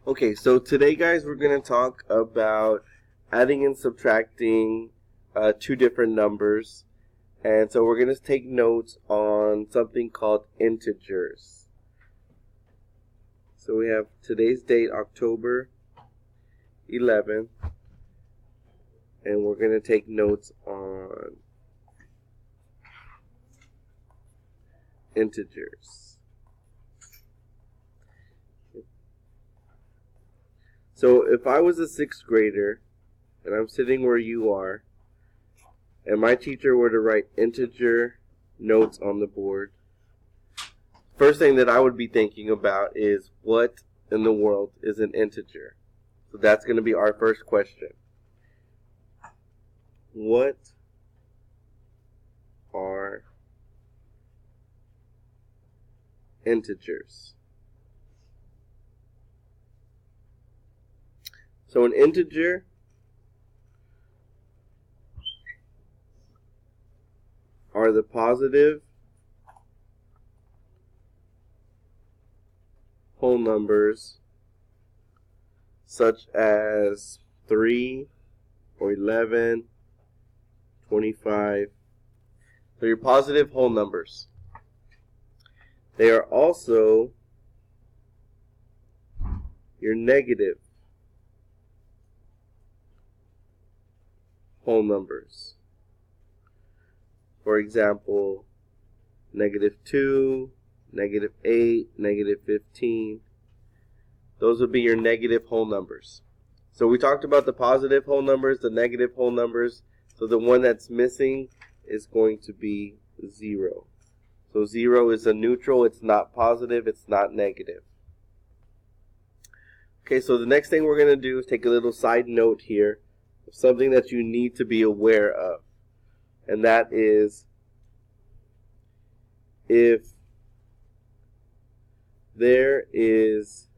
Okay, so today, guys, we're going to talk about adding and subtracting two different numbers. And so we're going to take notes on something called integers. So we have today's date, October 11th, and we're going to take notes on integers. So if I was a sixth grader and I'm sitting where you are, and my teacher were to write integer notes on the board, first thing that I would be thinking about is what in the world is an integer? So that's going to be our first question. What are integers? So an integer are the positive whole numbers such as 3 or 11, 25. They're your positive whole numbers. They are also your negative whole numbers. For example, -2, -8, -15. Those would be your negative whole numbers. So we talked about the positive whole numbers, the negative whole numbers. So the one that's missing is going to be 0. So 0 is a neutral. It's not positive. It's not negative. Okay, so the next thing we're going to do is take a little side note here of something that you need to be aware of. And that is, if there is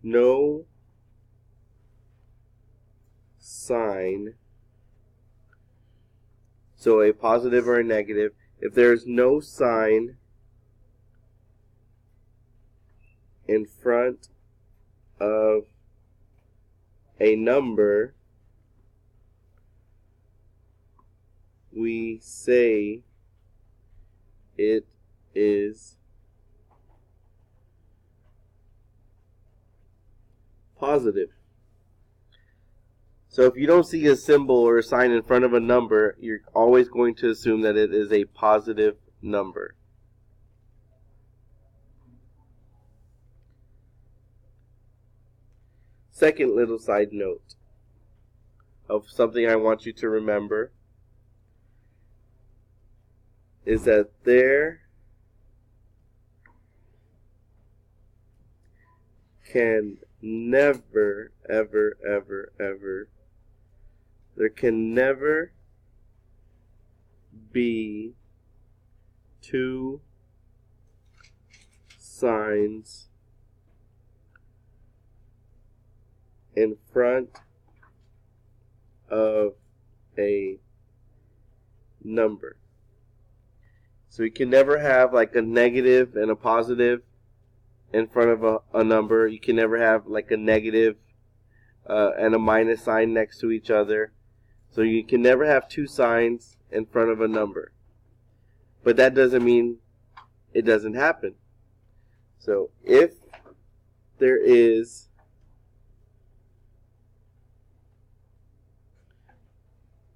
no sign, so a positive or a negative, if there's no sign in front of a number, we say it is positive. So if you don't see a symbol or a sign in front of a number, you're always going to assume that it is a positive number. Second little side note of something I want you to remember is that there can never, ever, ever, ever, there can never be two signs in front of a number. So you can never have like a negative and a positive in front of a number. You can never have like a negative and a minus sign next to each other. So you can never have two signs in front of a number. But that doesn't mean it doesn't happen. So if there is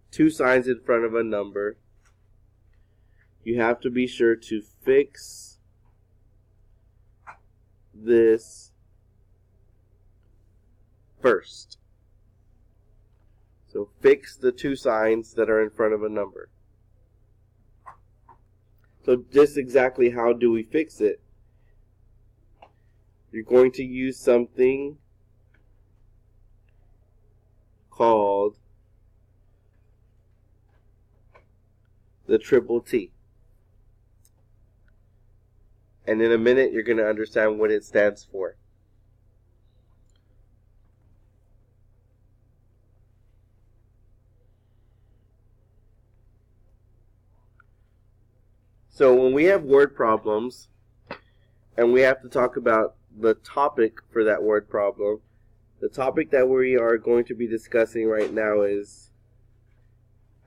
two signs in front of a number, you have to be sure to fix this first. So fix the two signs that are in front of a number. So just exactly how do we fix it? You're going to use something called the triple T. And in a minute, you're going to understand what it stands for. So when we have word problems and we have to talk about the topic for that word problem. The topic that we are going to be discussing right now is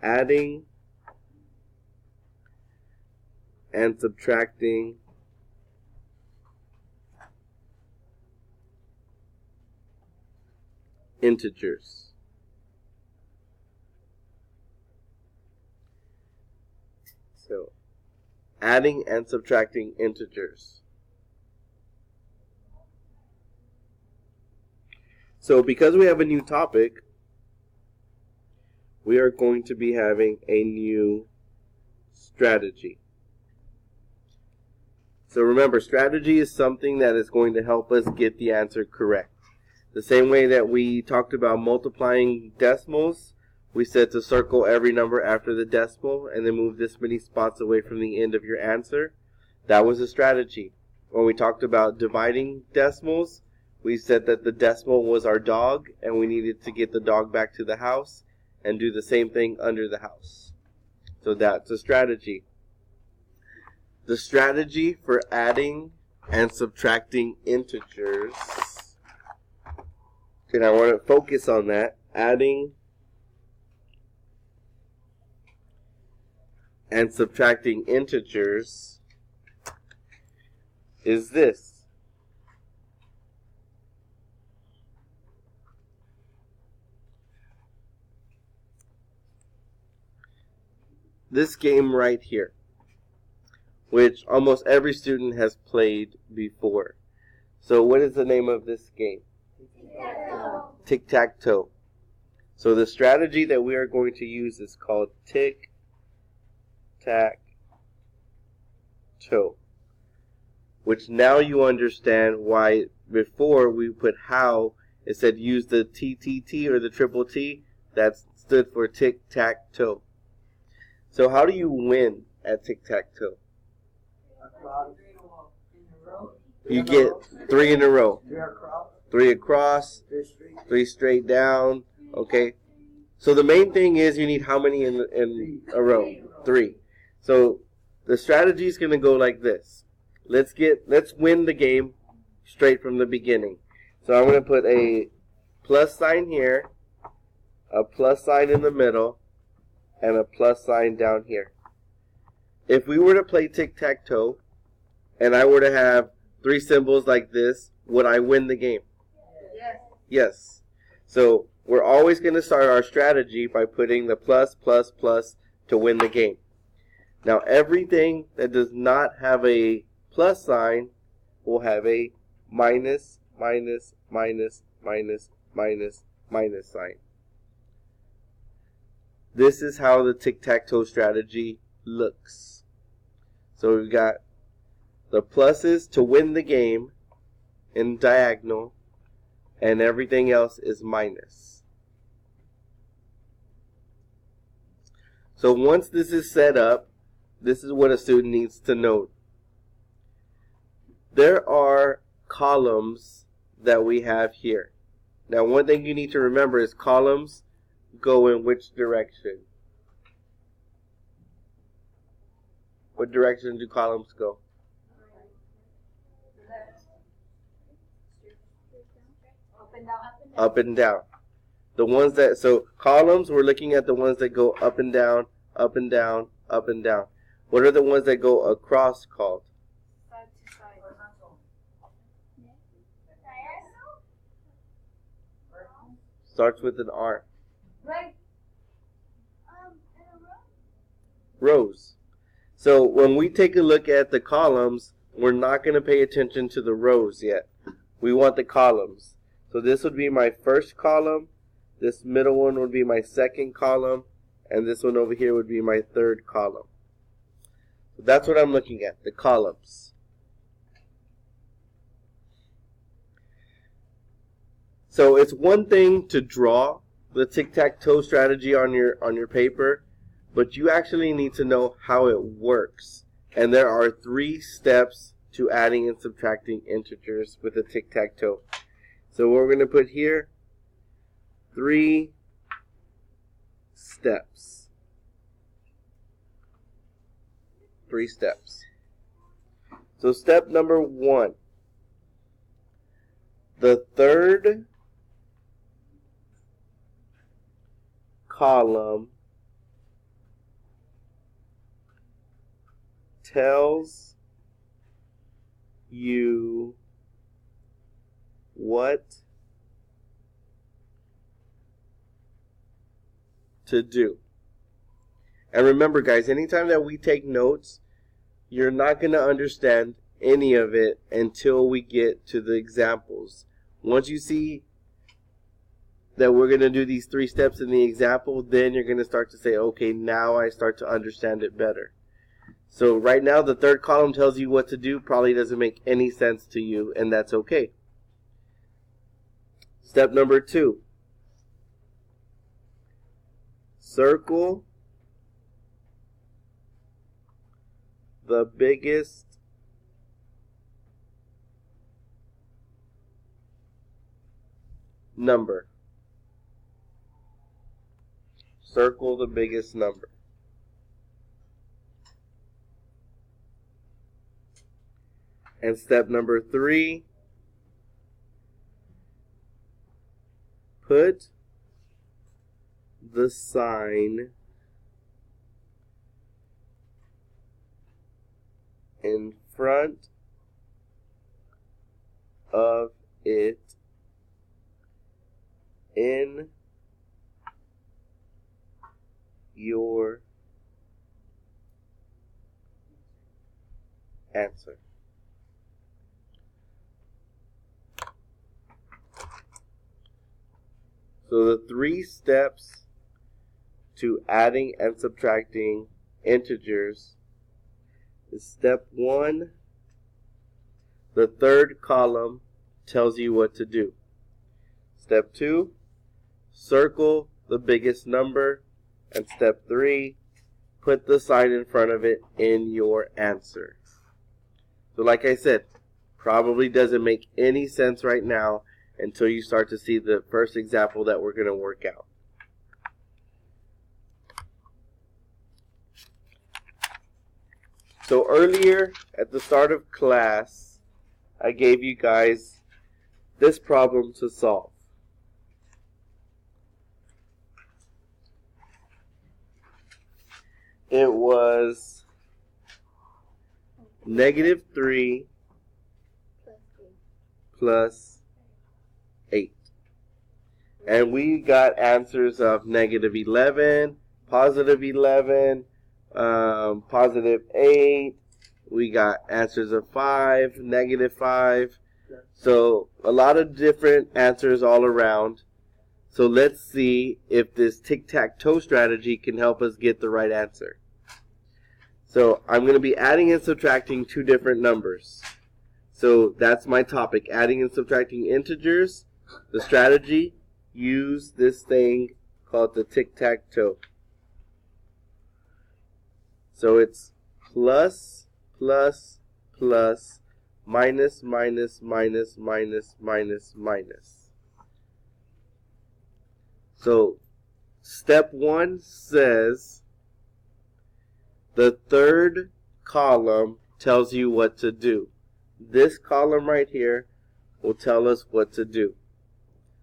adding and subtracting integers. So, adding and subtracting integers. So, because we have a new topic, we are going to be having a new strategy. So remember, strategy is something that is going to help us get the answer correct. The same way that we talked about multiplying decimals, we said to circle every number after the decimal and then move this many spots away from the end of your answer. That was a strategy. When we talked about dividing decimals, we said that the decimal was our dog and we needed to get the dog back to the house and do the same thing under the house. So that's a strategy. The strategy for adding and subtracting integers, and I want to focus on that, adding and subtracting integers, is this. This game right here, which almost every student has played before. So what is the name of this game? Tic-tac-toe. Tic-tac-toe. So the strategy that we are going to use is called tic-tac-toe, which now you understand why before we put how, it said use the TTT or the triple T. That stood for tic-tac-toe. So how do you win at tic-tac-toe? You get 3 in a row. 3 across, 3 straight down. Okay. So the main thing is you need how many in a row? 3. So the strategy is going to go like this. Let's win the game straight from the beginning. So I'm going to put a plus sign here, a plus sign in the middle, and a plus sign down here. If we were to play tic-tac-toe and I were to have 3 symbols like this, would I win the game? Yes. Yes. So we're always going to start our strategy by putting the plus, plus, plus to win the game. Now everything that does not have a plus sign will have a minus, minus, minus, minus, minus, minus sign. This is how the tic-tac-toe strategy looks. So we've got the pluses to win the game in diagonal, and everything else is minus. So once this is set up, this is what a student needs to note. There are columns that we have here. Now one thing you need to remember is columns go in which direction? What direction do columns go? Up and down. The ones that, so columns, we're looking at the ones that go up and down, up and down, up and down. What are the ones that go across called? Side to side. Starts with an R. Right. Rows. So when we take a look at the columns, we're not going to pay attention to the rows yet. We want the columns. So this would be my first column, this middle one would be my second column, and this one over here would be my third column. So that's what I'm looking at, the columns. So it's one thing to draw the tic-tac-toe strategy on your paper, but you actually need to know how it works. And there are 3 steps to adding and subtracting integers with a tic-tac-toe. So what we're going to put here, 3 steps. 3 steps. So step number 1. The third column tells you what to do. And remember, guys, anytime that we take notes, you're not going to understand any of it until we get to the examples. Once you see that we're going to do these 3 steps in the example, then you're going to start to say, okay, now I start to understand it better. So right now, the third column tells you what to do. Probably doesn't make any sense to you, and that's okay. Step number 2. Circle the biggest number. Circle the biggest number. And step number 3, put the sign in front of it in your answer. So the 3 steps to adding and subtracting integers is step 1, the third column tells you what to do. Step 2, circle the biggest number. And step 3, put the sign in front of it in your answer. So like I said, probably doesn't make any sense right now until you start to see the first example that we're going to work out. So earlier at the start of class, I gave you guys this problem to solve. It was -3 plus 8. And we got answers of -11, +11, +8. We got answers of 5, -5. So a lot of different answers all around. So let's see if this tic-tac-toe strategy can help us get the right answer. So I'm going to be adding and subtracting 2 different numbers. So that's my topic, adding and subtracting integers. The strategy, use this thing called the tic-tac-toe. So it's plus, plus, plus, minus, minus, minus, minus, minus, minus. So step 1 says the third column tells you what to do. This column right here will tell us what to do.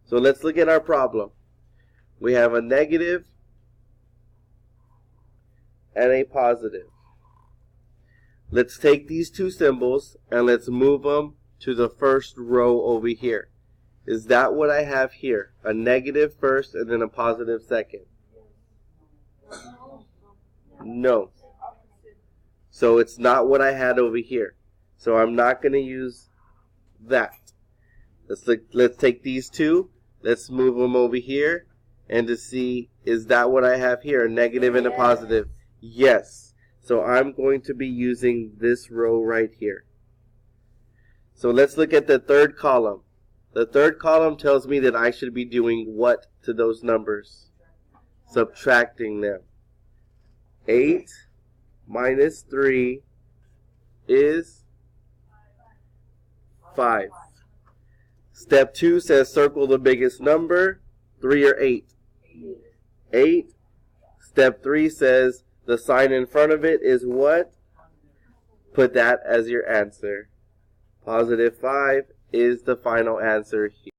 So let's look at our problem. We have a negative and a positive. Let's take these 2 symbols and let's move them to the first row over here. Is that what I have here? A negative first and then a positive second? No. So it's not what I had over here. So I'm not going to use that. Let's take these 2. Let's move them over here and to see, is that what I have here? A negative and a positive? Yes. So I'm going to be using this row right here. So let's look at the third column. The third column tells me that I should be doing what to those numbers? Subtracting them. 8 minus 3 is 5. Step 2 says circle the biggest number, 3 or 8. 8. Step 3 says the sign in front of it is what? Put that as your answer. Positive 5 is the final answer here.